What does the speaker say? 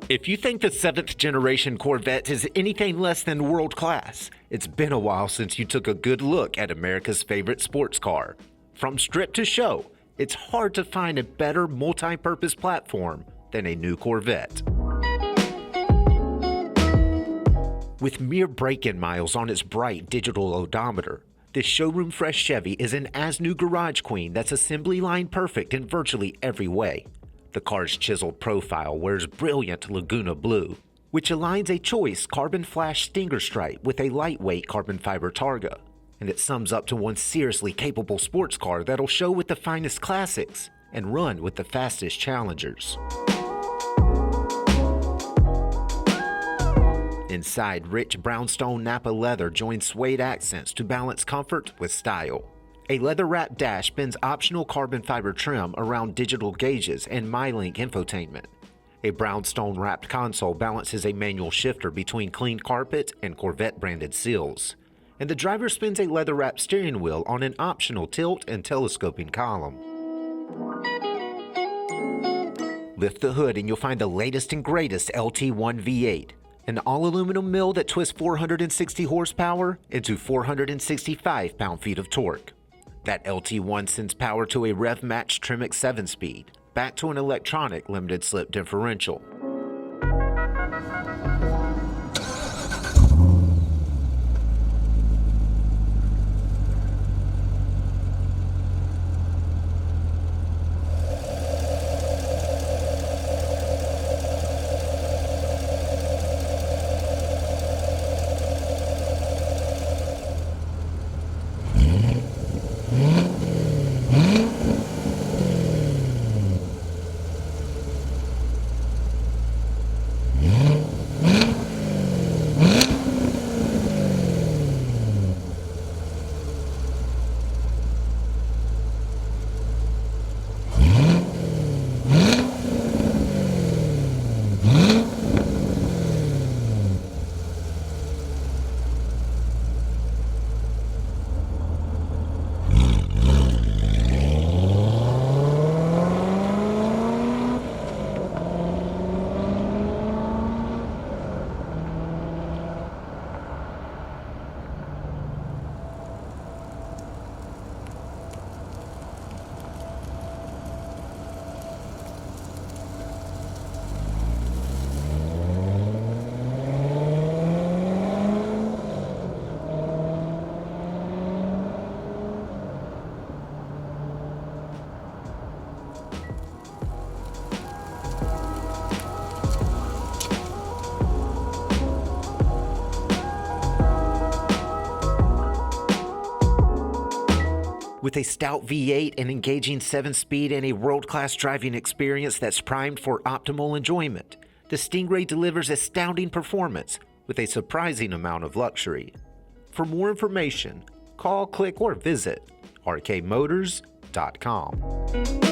If you think the 7th generation Corvette is anything less than world class, it's been a while since you took a good look at America's favorite sports car. From strip to show, it's hard to find a better multi-purpose platform than a new Corvette. With mere break-in miles on its bright digital odometer, this showroom fresh Chevy is an as-new garage queen that's assembly line perfect in virtually every way. The car's chiseled profile wears brilliant Laguna blue, which aligns a choice carbon flash stinger stripe with a lightweight carbon fiber targa. And it sums up to one seriously capable sports car that'll show with the finest classics and run with the fastest challengers. Inside, rich brownstone Napa leather joins suede accents to balance comfort with style. A leather-wrapped dash spins optional carbon fiber trim around digital gauges and MyLink infotainment. A brownstone-wrapped console balances a manual shifter between clean carpet and Corvette-branded seals. And the driver spins a leather-wrapped steering wheel on an optional tilt and telescoping column. Lift the hood and you'll find the latest and greatest LT1 V8. An all-aluminum mill that twists 460 horsepower into 465 pound-feet of torque. That LT1 sends power to a rev-matched Tremec 7-speed, back to an electronic limited-slip differential. With a stout V8, an engaging 7-speed, and a world-class driving experience that's primed for optimal enjoyment, the Stingray delivers astounding performance with a surprising amount of luxury. For more information, call, click, or visit rkmotors.com.